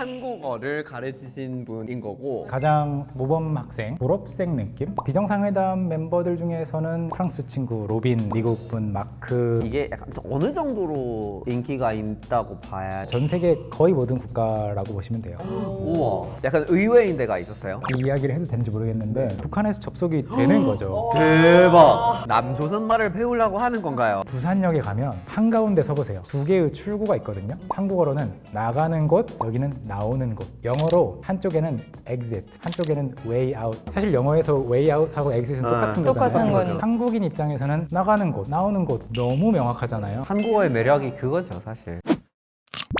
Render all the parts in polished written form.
한국어를 가르치신 분인 거고 가장 모범 학생, 졸업생 느낌? 비정상회담 멤버들 중에서는 프랑스 친구 로빈, 미국 분 마크. 이게 약간 좀 어느 정도로 인기가 있다고 봐야 전 세계 거의 모든 국가라고 보시면 돼요. 우와 약간 의외인 데가 있었어요? 이 이야기를 해도 되는지 모르겠는데 북한에서 접속이 되는 거죠. 대박! 남조선말을 배우려고 하는 건가요? 부산역에 가면 한가운데 서보세요. 두 개의 출구가 있거든요. 한국어로는 나가는 곳, 여기는 나오는 곳. 영어로 한쪽에는 exit, 한쪽에는 way out. 사실 영어에서 way out하고 exit은 똑같은 거잖아요. 똑같은 거죠. 한국인 입장에서는 나가는 곳, 나오는 곳 너무 명확하잖아요. 한국어의 매력이 그거죠 사실.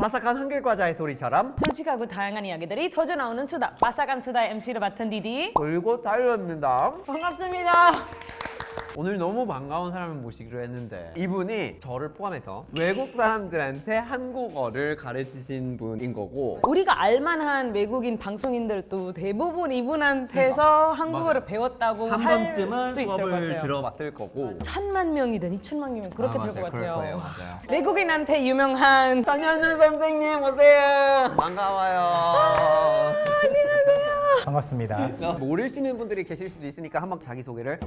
바삭한 한글 과자의 소리처럼 솔직하고 다양한 이야기들이 터져 나오는 수다. 바삭한 수다 MC를 맡은 디디. 돌고 달립니다. 반갑습니다. 오늘 너무 반가운 사람을 모시기로 했는데 이분이 저를 포함해서 외국 사람들한테 한국어를 가르치신 분인 거고 우리가 알만한 외국인 방송인들도 대부분 이분한테서 한국어를 배웠다고 한 할 번쯤은 수 있을 것 수업을 같아요. 들어봤을 거고 1000만 명이든 2000만 명이면 그렇게 될 것 맞아요. 그럴 같아요. 거예요. 맞아요. 외국인한테 유명한 장현우 선생님 오세요. 반가워요. 반갑습니다. 모르시는 분들이 계실 수도 있으니까 한번 자기소개를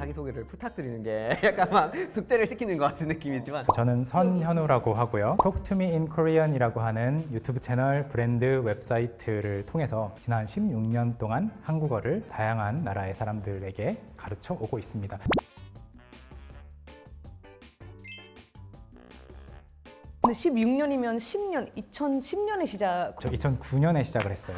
부탁드리는 게 약간만 숙제를 시키는 것 같은 느낌이지만 저는 선현우라고 하고요. Talk to me in Korean이라고 하는 유튜브 채널, 브랜드, 웹사이트를 통해서 지난 16년 동안 한국어를 다양한 나라의 사람들에게 가르쳐 오고 있습니다. 근데 16년이면 10년, 2010년에 시작. 저 2009년에 시작을 했어요.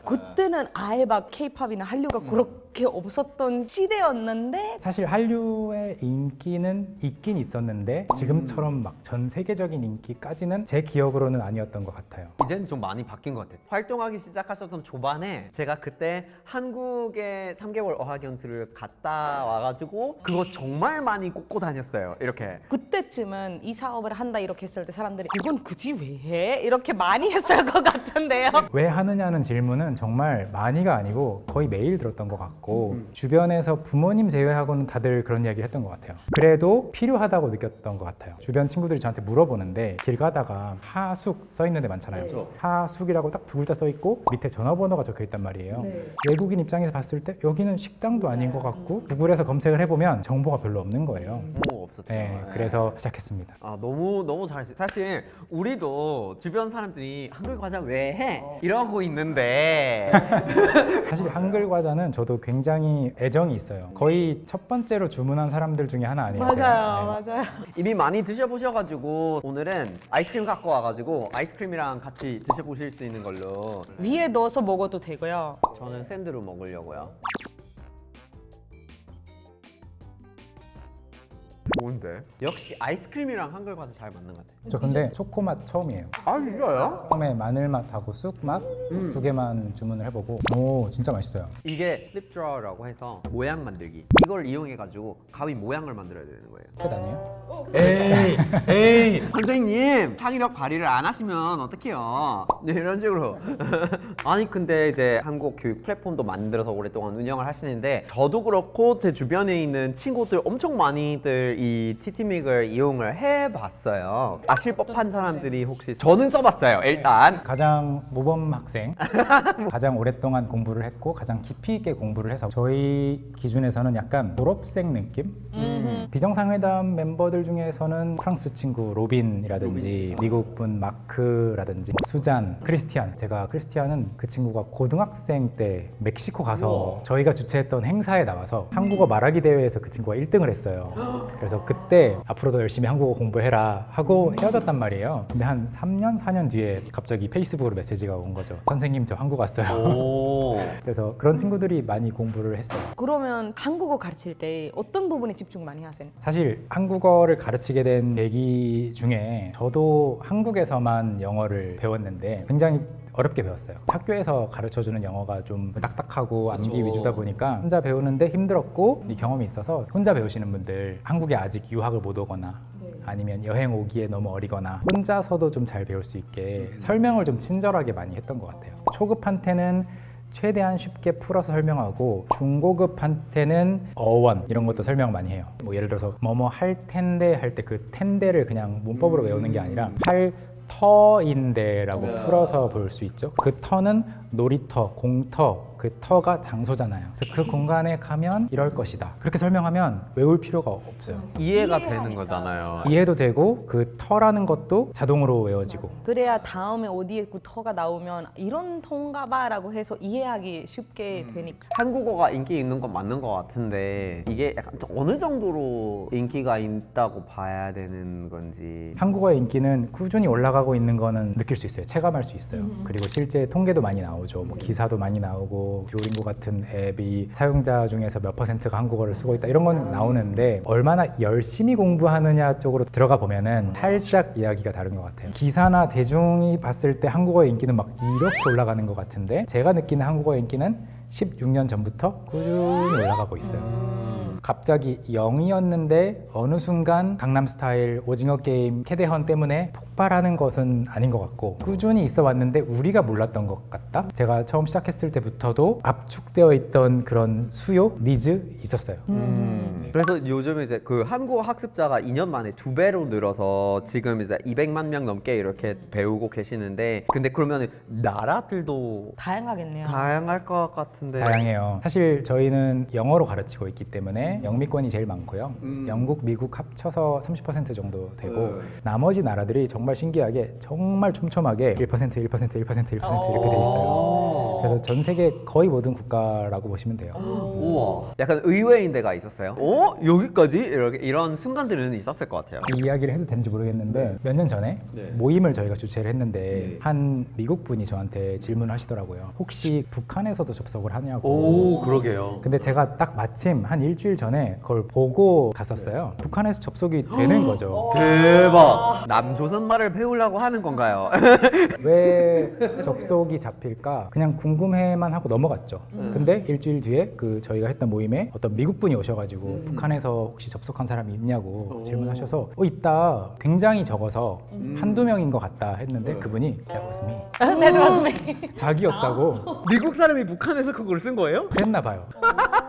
그때는 아예 막 K-팝이나 한류가 그렇게 없었던 시대였는데 사실 한류의 인기는 있긴 있었는데 지금처럼 막 전 세계적인 인기까지는 제 기억으로는 아니었던 것 같아요. 이제는 좀 많이 바뀐 것 같아요. 활동하기 시작하셨던 초반에 제가 그때 한국에 3개월 어학연수를 갔다 와가지고 그거 정말 많이 꽂고 다녔어요. 이렇게 그때쯤은 이 사업을 한다 이렇게 했을 때 사람들이 이건 굳이 왜 해? 이렇게 많이 했을 것 같은데요. 왜 하느냐는 질문은 정말 많이가 아니고 거의 매일 들었던 것 같고 주변에서 부모님 제외하고는 다들 그런 이야기를 했던 것 같아요. 그래도 필요하다고 느꼈던 것 같아요. 주변 친구들이 저한테 물어보는데 길 가다가 하숙 써 있는 데 많잖아요. 그렇죠. 하숙이라고 딱 두 글자 써 있고 밑에 전화번호가 적혀 있단 말이에요. 네. 외국인 입장에서 봤을 때 여기는 식당도 아닌 것 같고 구글에서 검색을 해보면 정보가 별로 없는 거예요. 너무 없었죠. 네, 그래서 시작했습니다. 아 너무 잘했어요. 사실 우리도 주변 사람들이 한글 과자 왜 해? 이러고 있는데 사실 한글 과자는 저도 굉장히 애정이 있어요. 거의 첫 번째로 주문한 사람들 중에 하나 아니에요? 맞아요. 이미 많이 드셔보셔가지고 오늘은 아이스크림 갖고 와가지고 아이스크림이랑 같이 드셔보실 수 있는 걸로 위에 넣어서 먹어도 되고요. 저는 샌드로 먹으려고요. 뭔데? 역시 아이스크림이랑 한글 과자 잘 맞는 것 같아요. 저 근데 초코맛 처음이에요. 아 진짜요? 처음에 마늘맛하고 쑥맛 두 개만 주문을 해보고 오 진짜 맛있어요. 이게 플립 드라워라고 해서 모양 만들기. 이걸 이용해가지고 가위 모양을 만들어야 되는 거예요. 끝 아니에요? 에이 선생님 창의력 발휘를 안 하시면 어떡해요. 네, 이런 식으로 아니 근데 이제 한국 교육 플랫폼도 만들어서 오랫동안 운영을 하시는데 저도 그렇고 제 주변에 있는 친구들 엄청 많이들 이 TT믹을 이용을 해봤어요. 아실 법한 사람들이 혹시 저는 써봤어요 일단. 가장 모범 학생, 가장 오랫동안 공부를 했고 가장 깊이 있게 공부를 해서 저희 기준에서는 약간 졸업생 느낌? 비정상회담 멤버들 중에서는 프랑스 친구 로빈이라든지 미국 분 마크라든지 수잔, 크리스티안. 제가 크리스티안은 그 친구가 고등학생 때 멕시코 가서 저희가 주최했던 행사에 나와서 한국어 말하기 대회에서 그 친구가 1등을 했어요. 그래서 그때 앞으로도 열심히 한국어 공부해라 하고 헤어졌단 말이에요. 근데 한 3년, 4년 뒤에 갑자기 페이스북으로 메시지가 온 거죠. 선생님 저 한국 왔어요. 오. 그래서 그런 친구들이 많이 공부를 했어요. 그러면 한국어 가르칠 때 어떤 부분에 집중 많이 하세요? 사실 한국어를 가르치게 된 계기 중에 저도 한국에서만 영어를 배웠는데 굉장히 어렵게 배웠어요. 학교에서 가르쳐주는 영어가 좀 딱딱하고 암기 위주다 보니까 혼자 배우는데 힘들었고 이 경험이 있어서 혼자 배우시는 분들 한국에 아직 유학을 못 오거나 아니면 여행 오기에 너무 어리거나 혼자서도 좀 잘 배울 수 있게 설명을 좀 친절하게 많이 했던 것 같아요. 초급한테는 최대한 쉽게 풀어서 설명하고 중고급한테는 어원 이런 것도 설명 많이 해요. 뭐 예를 들어서 뭐뭐 할 텐데 할 때 그 텐데를 그냥 문법으로 외우는 게 아니라 할 터인데라고 풀어서 볼 수 있죠. 그 터는 놀이터, 공터, 그 터가 장소잖아요. 그래서 그 공간에 가면 이럴 것이다. 그렇게 설명하면 외울 필요가 없어요. 이해가 되는 거잖아요. 이해도 되고 그 터라는 것도 자동으로 외워지고. 그래야 다음에 어디에 그 터가 나오면 이런 터인가 봐라고 해서 이해하기 쉽게 되니까. 한국어가 인기 있는 건 맞는 것 같은데 이게 약간 좀 어느 정도로 인기가 있다고 봐야 되는 건지. 한국어의 인기는 꾸준히 올라가고 있는 거는 느낄 수 있어요. 체감할 수 있어요. 그리고 실제 통계도 많이 나오죠. 뭐 기사도 많이 나오고 듀오링고 같은 앱이 사용자 중에서 몇 퍼센트가 한국어를 쓰고 있다 이런 건 나오는데 얼마나 열심히 공부하느냐 쪽으로 들어가 보면은 살짝 이야기가 다른 것 같아요. 기사나 대중이 봤을 때 한국어의 인기는 막 이렇게 올라가는 것 같은데 제가 느끼는 한국어의 인기는 16년 전부터 꾸준히 올라가고 있어요. 갑자기 0이었는데 어느 순간 강남스타일, 오징어 게임, 캐대헌 때문에 폭발하는 것은 아닌 것 같고 꾸준히 있어 왔는데 우리가 몰랐던 것 같다. 제가 처음 시작했을 때부터도 압축되어 있던 그런 수요, 니즈 있었어요. 그래서 요즘 이제 그 한국어 학습자가 2년 만에 2배로 늘어서 지금 이제 200만 명 넘게 이렇게 배우고 계시는데 근데 그러면 나라들도 다양하겠네요. 다양할 것 같은데. 다양해요. 사실 저희는 영어로 가르치고 있기 때문에 영미권이 제일 많고요. 영국, 미국 합쳐서 30% 정도 되고 나머지 나라들이 정말 신기하게 정말 촘촘하게 1%, 1%, 1%, 1% 이렇게 돼 있어요. 그래서 전 세계 거의 모든 국가라고 보시면 돼요. 우와. 약간 의외인 데가 있었어요. 여기까지? 이런 순간들은 있었을 것 같아요. 이 이야기를 해도 되는지 모르겠는데 몇 년 전에 모임을 저희가 주최를 했는데 한 미국 분이 저한테 질문하시더라고요. 혹시 북한에서도 접속을 하냐고. 오, 그러게요. 근데 제가 딱 마침 한 일주일 전에 그걸 보고 갔었어요. 북한에서 접속이 되는 거죠. 대박. 남조선 말을 배우려고 하는 건가요? 왜 접속이 잡힐까? 그냥 궁금해만 하고 넘어갔죠. 근데 일주일 뒤에 그 저희가 했던 모임에 어떤 미국 분이 오셔가지고 북한에서 혹시 접속한 사람이 있냐고 질문하셔서 있다. 굉장히 적어서 한두 명인 것 같다 했는데 그분이 That was me. That was me. 자기였다고 미국 사람이 북한에서 그걸 쓴 거예요? 그랬나 봐요.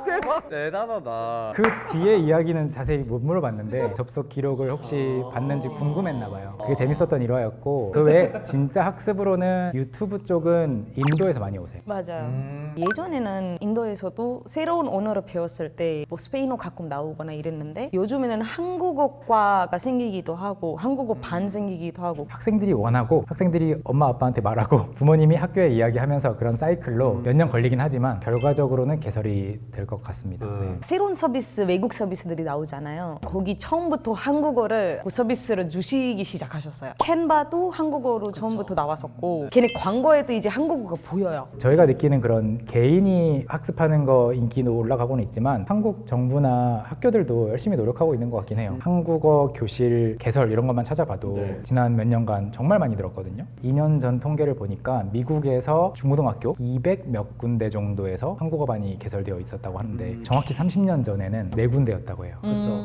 대박. 대단하다. 그 뒤에 이야기는 자세히 못 물어봤는데 접속 기록을 혹시 봤는지 궁금했나 봐요. 그게 재밌었던 일화였고 그 외에 진짜 학습으로는 유튜브 쪽은 인도에서 많이 오세요. 맞아요. 예전에는 인도에서도 새로운 언어를 배웠을 때 뭐 스페인어 가끔 나오거나 이랬는데 요즘에는 한국어과가 생기기도 하고 한국어 반 생기기도 하고 학생들이 원하고 학생들이 엄마 아빠한테 말하고 부모님이 학교에 이야기하면서 그런 사이클로 몇 년 걸리긴 하지만 결과적으로는 개설이 될 것 같습니다. 네. 새로운 서비스, 외국 서비스들이 나오잖아요. 거기 처음부터 한국어를 그 서비스를 주시기 시작하셨어요. 캔바도 한국어로 처음부터 나왔었고 걔네 광고에도 이제 한국어가 보여요. 저희가 느끼는 그런 개인이 학습하는 거 인기는 올라가고는 있지만 한국 정부나 학교들도 열심히 노력하고 있는 것 같긴 해요. 한국어 교실 개설 이런 것만 찾아봐도 지난 몇 년간 정말 많이 늘었거든요. 2년 전 통계를 보니까 미국에서 중고등학교 200 몇 군데 정도에서 한국어반이 개설되어 있었다고 하는데 정확히 30년 전에는 4군데였다고 해요.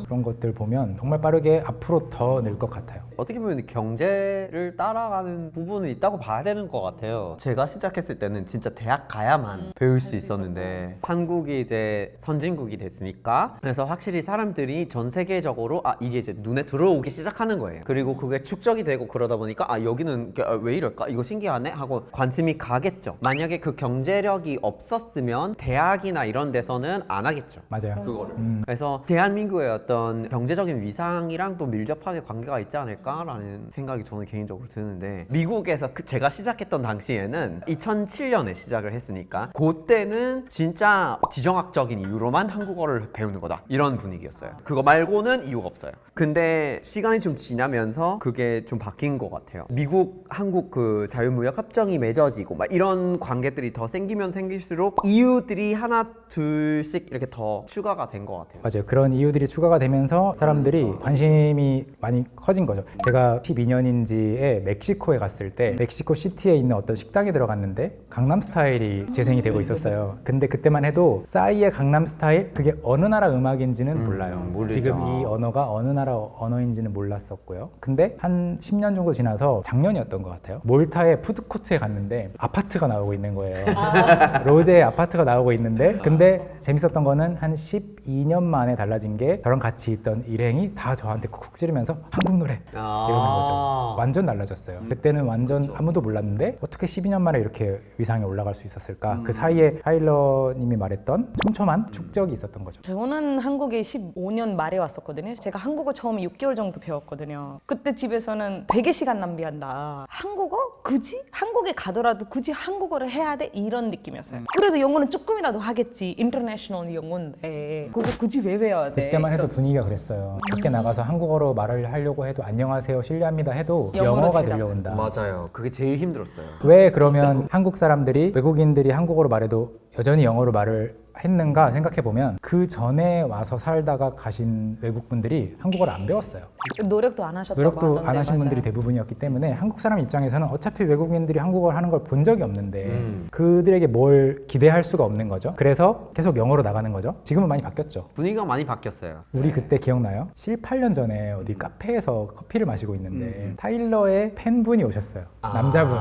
그런 것들 보면 정말 빠르게 앞으로 더 늘 것 같아요. 어떻게 보면 경제를 따라가는 부분은 있다고 봐야 되는 것 같아요. 제가 시작했을 때는 진짜 대학 가야만 배울 수 있었는데 한국이 이제 선진국이 됐으니까 그래서 확실히 사람들이 전 세계적으로 이게 이제 눈에 들어오기 시작하는 거예요. 그리고 그게 축적이 되고 그러다 보니까 여기는 왜 이럴까? 이거 신기하네? 하고 관심이 가겠죠. 만약에 그 경제력이 없었으면 대학이나 이런 데서는 안 하겠죠. 맞아요. 그거를. 그래서 대한민국의 어떤 경제적인 위상이랑 또 밀접하게 관계가 있지 않을까라는 생각이 저는 개인적으로 드는데 미국에서 제가 시작했던 당시에는 2007년에 시작을 했으니까 그때는 진짜 지정학적인 이유로만 한국어를 배우는 거다 이런 분위기였어요. 그거 말고는 이유가 없어요. 근데 시간이 좀 지나면서 그게 좀 바뀐 것 같아요. 미국, 한국 그 자유무역 협정이 맺어지고 막 이런 관계들이 더 생기면 생길수록 이유들이 하나 둘씩 이렇게 더 추가가 된 것 같아요. 맞아요. 그런 이유들이 추가가 되면서 사람들이 관심이 많이 커진 거죠. 제가 12년인지에 멕시코에 갔을 때 멕시코 시티에 있는 어떤 식당에 들어갔는데 강남스타일이 재생이 되고 있었어요. 근데 그때만 해도 싸이의 강남스타일 그게 어느 나라 음악인지는 몰라요. 모르죠. 지금 이 언어가 어느 나라 언어인지는 몰랐었고요. 근데 한 10년 정도 지나서 작년이었던 것 같아요. 몰타의 푸드코트에 갔는데 아파트가 나오고 있는 거예요. 로제의 아파트가 나오고 있는데 근데 재밌었던 거는 한 12년 만에 달라진 게 저랑 같이 있던 일행이 다 저한테 쿡쿡 찌르면서 한국 노래 이러는 거죠. 완전 달라졌어요. 그때는 완전 아무도 몰랐는데 어떻게 12년 만에 이렇게 위상이 올라갈 수 있었을까? 그 사이에 타일러님이 말했던 촘촘한 축적이 있었던 거죠. 저는 한국에 15년 말에 왔었거든요. 제가 한국어 처음에 6개월 정도 배웠거든요. 그때 집에서는 되게 시간 낭비한다. 한국어? 굳이? 한국에 가더라도 굳이 한국어를 해야 돼? 이런 느낌이었어요. 그래도 영어는 조금이라도 하겠지. 인터내셔널 영어인데 그거 굳이 왜 배워야 돼? 그때만 해도 분위기가 그랬어요. 밖에 나가서 한국어로 말을 하려고 해도 안녕하세요, 실례합니다 해도 영어로 영어가 대답. 들려온다. 맞아요. 그게 제일 힘들었어요. 왜 그러면 한국 사람들이 외국인들이 한국어로 말해도 여전히 영어로 말을 했는가 생각해보면 그 전에 와서 살다가 가신 외국분들이 한국어를 안 배웠어요. 노력도 안 하셨다고 노력도 하던데, 안 하신 맞아요. 분들이 대부분이었기 때문에 한국 사람 입장에서는 어차피 외국인들이 한국어를 하는 걸 본 적이 없는데 그들에게 뭘 기대할 수가 없는 거죠. 그래서 계속 영어로 나가는 거죠. 지금은 많이 바뀌었죠. 분위기가 많이 바뀌었어요. 우리 그때 기억나요? 7, 8년 전에 어디 카페에서 커피를 마시고 있는데 타일러의 팬분이 오셨어요. 남자분.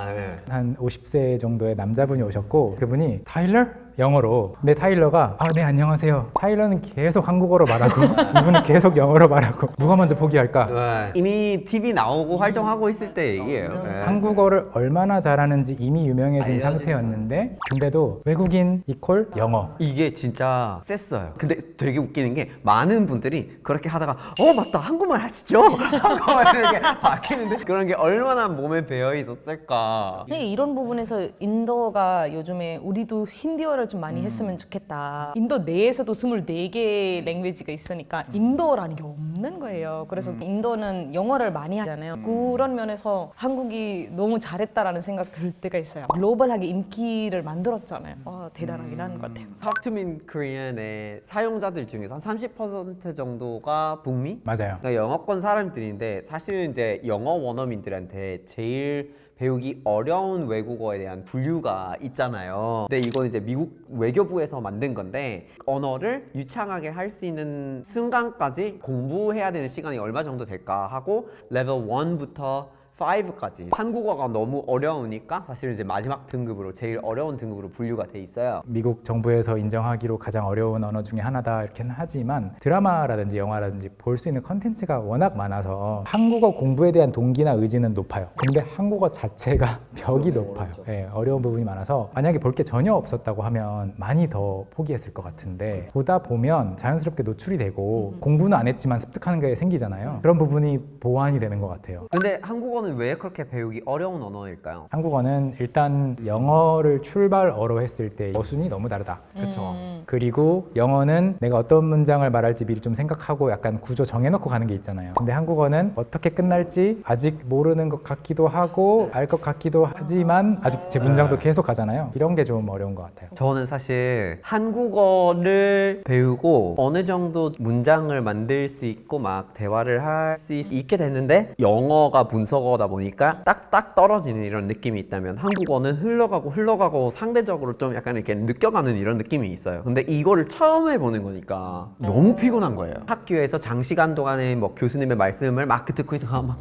네. 한 50세 정도의 남자분이 오셨고 그분이 타일러? 영어로. 근데 타일러가 네 안녕하세요. 타일러는 계속 한국어로 말하고 이분은 계속 영어로 말하고 누가 먼저 포기할까? 네. 이미 TV 나오고 활동하고 있을 때 얘기예요. 네. 한국어를 얼마나 잘하는지 이미 유명해진 알려진 상태였는데 근데도 외국인 이퀄 영어. 이게 진짜 셌어요. 근데 되게 웃기는 게 많은 분들이 그렇게 하다가 맞다 한국말 하시죠? 한국말 이렇게 바뀌는데 그런 게 얼마나 몸에 배어 있었을까. 근데 이런 부분에서 인도가 요즘에 우리도 힌디어를 좀 많이 했으면 좋겠다. 인도 내에서도 24개 랭귀지가 있으니까 인도라는 게 없는 거예요. 그래서 인도는 영어를 많이 하잖아요. 그런 면에서 한국이 너무 잘했다라는 생각 들 때가 있어요. 글로벌하게 인기를 만들었잖아요. 대단하긴 하는 것 같아요. Talk to me in Korean의 사용자들 중에서 한 30% 정도가 북미? 맞아요. 그러니까 영어권 사람들인데 사실 이제 영어 원어민들한테 제일 배우기 어려운 외국어에 대한 분류가 있잖아요. 근데 이건 이제 미국 외교부에서 만든 건데 언어를 유창하게 할 수 있는 순간까지 공부해야 되는 시간이 얼마 정도 될까 하고 레벨 1부터 5까지 한국어가 너무 어려우니까 사실 이제 마지막 등급으로 제일 어려운 등급으로 분류가 돼 있어요. 미국 정부에서 인정하기로 가장 어려운 언어 중에 하나다 이렇게는 하지만 드라마라든지 영화라든지 볼 수 있는 컨텐츠가 워낙 많아서 한국어 공부에 대한 동기나 의지는 높아요. 근데 한국어 자체가 벽이 높아요. 네, 어려운 부분이 많아서 만약에 볼 게 전혀 없었다고 하면 많이 더 포기했을 것 같은데 보다 보면 자연스럽게 노출이 되고 공부는 안 했지만 습득하는 게 생기잖아요. 그런 부분이 보완이 되는 것 같아요. 근데 한국어는 왜 그렇게 배우기 어려운 언어일까요? 한국어는 일단 영어를 출발어로 했을 때 어순이 너무 다르다. 그렇죠. 그리고 영어는 내가 어떤 문장을 말할지 미리 좀 생각하고 약간 구조 정해놓고 가는 게 있잖아요. 근데 한국어는 어떻게 끝날지 아직 모르는 것 같기도 하고 알 것 같기도 하지만 아직 제 문장도 계속 가잖아요. 이런 게 좀 어려운 것 같아요. 저는 사실 한국어를 배우고 어느 정도 문장을 만들 수 있고 막 대화를 할 수 있게 됐는데 영어가 문서어다 보니까 딱딱 떨어지는 이런 느낌이 있다면 한국어는 흘러가고 상대적으로 좀 약간 이렇게 느껴가는 이런 느낌이 있어요. 근데 이거를 처음 해보는 거니까 너무 피곤한 거예요. 학교에서 장시간 동안에 뭐 교수님의 말씀을 막 듣고 있다가 막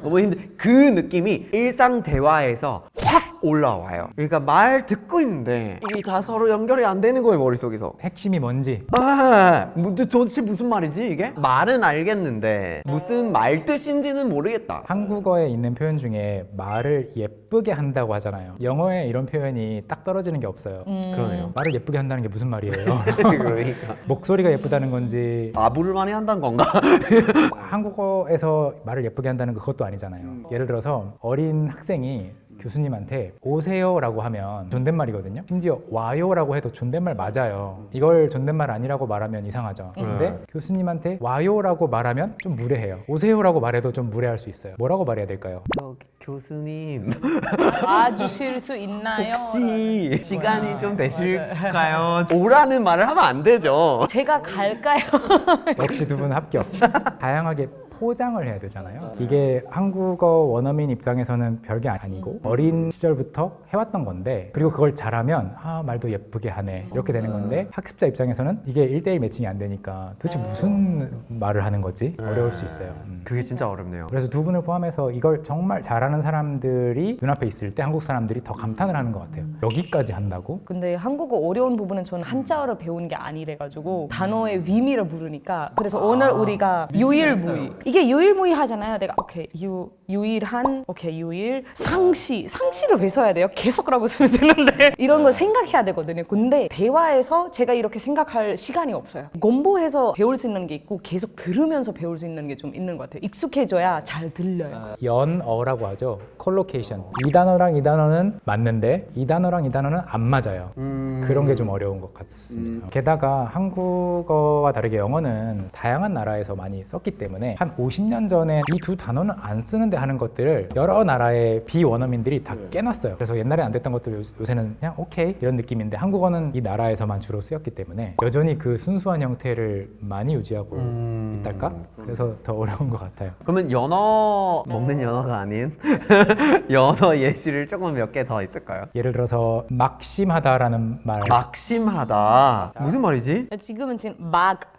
너무 힘들. 그 느낌이 일상 대화에서 확 올라와요. 그러니까 말 듣고 있는데 이게 다 서로 연결이 안 되는 거예요, 머릿속에서. 핵심이 뭔지 도대체 무슨 말이지 이게? 말은 알겠는데 무슨 말 뜻인지는 모르겠다. 한국어에 있는 표현 중에 말을 예쁘게 한다고 하잖아요. 영어에 이런 표현이 딱 떨어지는 게 없어요. 그러네요. 말을 예쁘게 한다는 게 무슨 말이에요? 그러니까 목소리가 예쁘다는 건지 아부를 많이 한다는 건가? 한국어에서 말을 예쁘게 한다는 그것도 아니잖아요. 예를 들어서 어린 학생이 교수님한테 오세요라고 하면 존댓말이거든요. 심지어 와요라고 해도 존댓말 맞아요. 이걸 존댓말 아니라고 말하면 이상하죠. 근데 교수님한테 와요라고 말하면 좀 무례해요. 오세요라고 말해도 좀 무례할 수 있어요. 뭐라고 말해야 될까요? 교수님 와주실 수 있나요? 혹시 시간이 좀 되실까요? 오라는 말을 하면 안 되죠. 제가 갈까요? 역시 두 분 합격. 다양하게 포장을 해야 되잖아요. 이게 한국어 원어민 입장에서는 별게 아니고 어린 시절부터 해왔던 건데 그리고 그걸 잘하면 말도 예쁘게 하네 이렇게 되는 건데 학습자 입장에서는 이게 1대1 매칭이 안 되니까 도대체 무슨 말을 하는 거지? 어려울 수 있어요. 그게 진짜 어렵네요. 그래서 두 분을 포함해서 이걸 정말 잘하는 사람들이 눈앞에 있을 때 한국 사람들이 더 감탄을 하는 것 같아요. 여기까지 한다고? 근데 한국어 어려운 부분은 저는 한자어를 배운 게 아니래가지고 단어의 의미를 모르니까 그래서 오늘 우리가 유일무이 이게 유일무이 하잖아요. 내가 오케이 유일한 오케이 유일 상시를 왜 써야 돼요? 계속 그러고 쓰면 되는데 이런 거 생각해야 되거든요. 근데 대화에서 제가 이렇게 생각할 시간이 없어요. 공부해서 배울 수 있는 게 있고 계속 들으면서 배울 수 있는 게 좀 있는 것 같아요. 익숙해져야 잘 들려요. 연어라고 하죠. 콜로케이션. 이 단어랑 이 단어는 맞는데 이 단어랑 이 단어는 안 맞아요. 그런 게 좀 어려운 것 같습니다. 게다가 한국어와 다르게 영어는 다양한 나라에서 많이 썼기 때문에 한 50년 전에 이 두 단어는 안 쓰는데 하는 것들을 여러 나라의 비원어민들이 다 깨놨어요. 그래서 옛날에 안 됐던 것들 요새는 그냥 오케이 이런 느낌인데 한국어는 이 나라에서만 주로 쓰였기 때문에 여전히 그 순수한 형태를 많이 유지하고 있달까? 그래서 더 어려운 것 같아요. 그러면 연어 먹는 연어가 아닌 연어 예시를 조금 몇 개 더 있을까요? 예를 들어서 막심하다라는 말. 막심하다. 무슨 말이지? 지금은 지금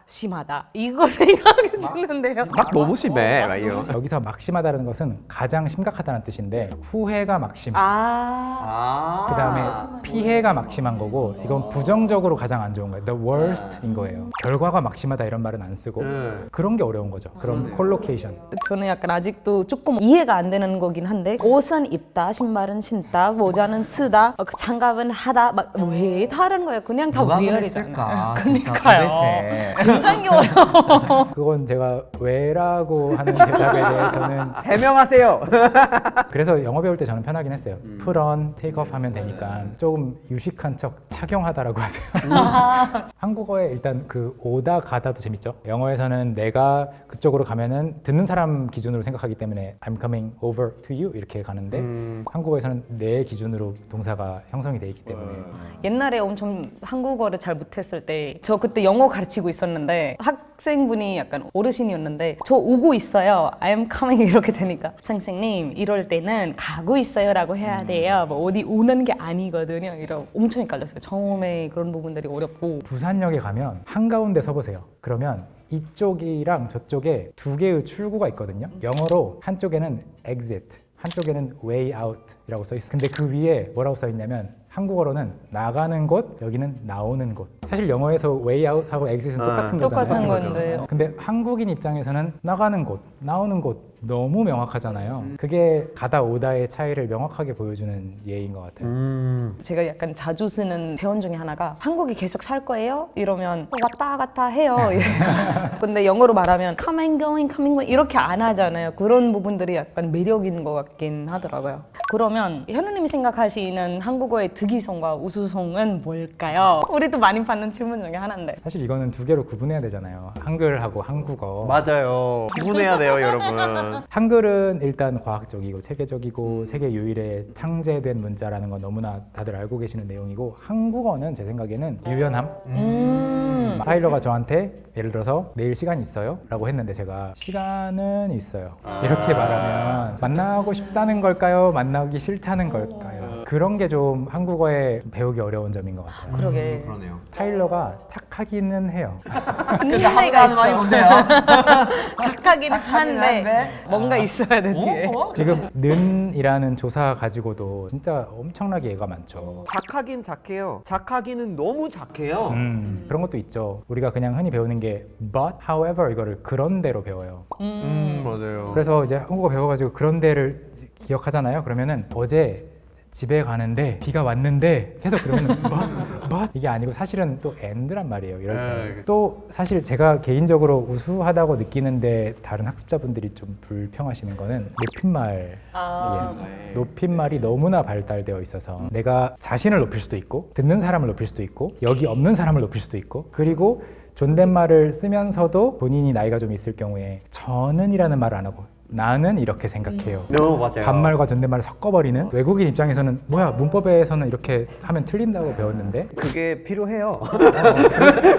심하다 이거 생각이 드는데요. 막 너무 심해. 막 이런. 여기서 막심하다는 것은 가장 심각하다는 뜻인데 후회가 막심. 그 다음에 피해가 막심한 거고 이건 부정적으로 가장 안 좋은 거예요. The worst인 거예요. 결과가 막심하다 이런 말은 안 쓰고 그런 게 어려운 거죠. 그럼 콜로케이션. 저는 약간 아직도 조금 이해가 안 되는 거긴 한데 옷은 입다, 신발은 신다, 모자는 쓰다, 장갑은 하다 막 왜 다른 거예요? 그냥 다 누가 위열이잖아요. 그랬을까? 진짜 그러니까요. 도대체. 굉장히 어려워. 그건 제가 왜라고 하는 대답에 대해서는 해명하세요. 그래서 영어 배울 때 저는 편하긴 했어요. put on, take off 하면 되니까 조금 유식한 척 착용하다라고 하세요. 한국어에 일단 그 오다 가다도 재밌죠. 영어에서는 내가 그쪽으로 가면은 듣는 사람 기준으로 생각하기 때문에 I'm coming over to you 이렇게 가는데 한국어에서는 내 기준으로 동사가 형성이 돼 있기 때문에 옛날에 엄청 한국어를 잘 못했을 때 저 그때 영어 가르치고 있었는데 학생분이 약간 어르신이었는데 저 오고 있어요. I'm coming 이렇게 되니까 선생님 이럴 때는 가고 있어요 라고 해야 돼요. 뭐 어디 오는 게 아니거든요. 이러 엄청 헷갈렸어요. 처음에 그런 부분들이 어렵고 부산역에 가면 한가운데 서보세요. 그러면 이쪽이랑 저쪽에 두 개의 출구가 있거든요. 영어로 한쪽에는 exit, 한쪽에는 way out 이라고 써 있어요. 근데 그 위에 뭐라고 써 있냐면 한국어로는 나가는 곳, 여기는 나오는 곳. 사실 영어에서 way out 하고 exit은 똑같은 거잖아요. 똑같은 건데 근데 한국인 입장에서는 나가는 곳, 나오는 곳 너무 명확하잖아요. 그게 가다 오다의 차이를 명확하게 보여주는 예인 것 같아요. 제가 약간 자주 쓰는 표현 중에 하나가 한국에 계속 살 거예요? 이러면 왔다 갔다 해요. 근데 영어로 말하면 come and going 이렇게 안 하잖아요. 그런 부분들이 약간 매력인 것 같긴 하더라고요. 그러면 현우님이 생각하시는 한국어의 득이성과 우수성은 뭘까요? 우리도 많이 받는 질문 중에 하나인데. 사실 이거는 두 개로 구분해야 되잖아요. 한글하고 한국어. 맞아요. 구분해야 돼요, 여러분. 한글은 일단 과학적이고 체계적이고 세계 유일의 창제된 문자라는 건 너무나 다들 알고 계시는 내용이고 한국어는 제 생각에는 유연함. 타일러가 저한테 예를 들어서 내일 시간 있어요? 라고 했는데 제가 시간은 있어요. 이렇게 말하면 만나고 싶다는 걸까요? 만나기 싫다는 걸까요? 그런 게 좀 한국어에 배우기 어려운 점인 것 같아요. 그러게. 그러네요. 타일러가 착하기는 해요. 있는 데가 있어. 뭔데요? 착하긴 한데 뭔가 있어야 돼 뒤에. 지금 는이라는 조사 가지고도 진짜 엄청나게 얘가 많죠. 작하긴 작해요. 작하기는 너무 작해요. 그런 것도 있죠. 우리가 그냥 흔히 배우는 게 but, however 이거를 그런대로 배워요. 맞아요. 그래서 이제 한국어 배워가지고 그런대를 기억하잖아요. 그러면은 어제 집에 가는데 비가 왔는데 계속 그러면 but 이게 아니고 사실은 또 and란 말이에요. 이럴 때. 또 사실 제가 개인적으로 우수하다고 느끼는데 다른 학습자분들이 좀 불평하시는 거는 높임말. 높임말이 너무나 발달되어 있어서 내가 자신을 높일 수도 있고 듣는 사람을 높일 수도 있고 여기 없는 사람을 높일 수도 있고 그리고 존댓말을 쓰면서도 본인이 나이가 좀 있을 경우에 저는이라는 말을 안 하고 나는 이렇게 생각해요. 맞아요. 반말과 존댓말을 섞어버리는 외국인 입장에서는 뭐야 문법에서는 이렇게 하면 틀린다고 배웠는데 그게 필요해요.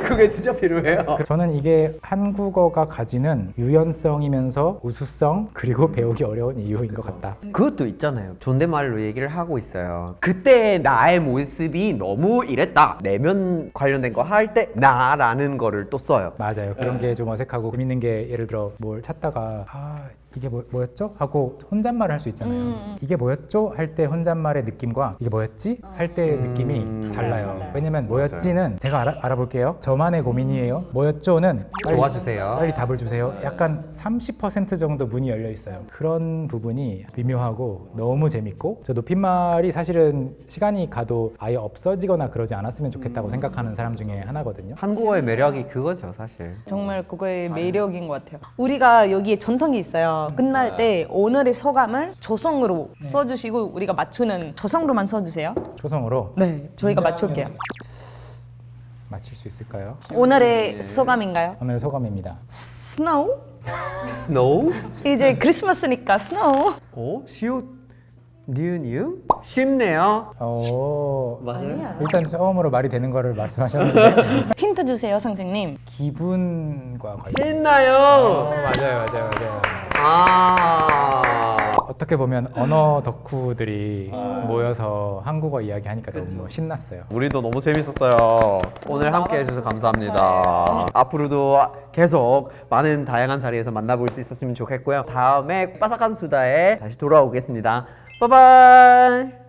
그게 진짜 필요해요. 저는 이게 한국어가 가지는 유연성이면서 우수성 그리고 배우기 어려운 이유인 것 같다. 그것도 있잖아요. 존댓말로 얘기를 하고 있어요. 그때 나의 모습이 너무 이랬다. 내면 관련된 거 할 때 나라는 거를 또 써요. 맞아요. 그런 게 좀 어색하고 재밌는 게 예를 들어 뭘 찾다가 이게 뭐였죠? 하고 혼잣말을 할 수 있잖아요. 이게 뭐였죠? 할 때 혼잣말의 느낌과 이게 뭐였지? 할 때의 느낌이 달라요. 왜냐면 뭐였지는 제가 알아볼게요. 저만의 고민이에요. 뭐였죠는 도와주세요. 빨리 답을 주세요. 약간 30% 정도 문이 열려 있어요. 그런 부분이 미묘하고 너무 재밌고 저 높임말이 사실은 시간이 가도 아예 없어지거나 그러지 않았으면 좋겠다고 생각하는 사람 중에 하나거든요. 한국어의 매력이 그거죠, 사실. 정말 그거의 매력인 것 같아요. 우리가 여기에 전통이 있어요. 끝날 때 오늘의 소감을 조성으로 써주시고 우리가 맞추는 조성으로만 써주세요. 초성으로 네, 저희가 맞출게요. 맞힐 수 있을까요? 오늘의 소감인가요? 오늘 소감입니다. 스노우? 스노우? 이제 크리스마스니까 스노우. 시옷 니은? 쉽네요. 맞아요. 일단 처음으로 말이 되는 거를 말씀하셨는데 힌트 주세요, 선생님. 기분과 관련. 신나요. 맞아요. 어떻게 보면 언어 덕후들이 모여서 한국어 이야기하니까 너무 신났어요. 우리도 너무 재밌었어요. 오늘 함께 해주셔서 감사합니다. 앞으로도 계속 많은 다양한 자리에서 만나볼 수 있었으면 좋겠고요. 다음에 빠삭한 수다에 다시 돌아오겠습니다. 바이바이.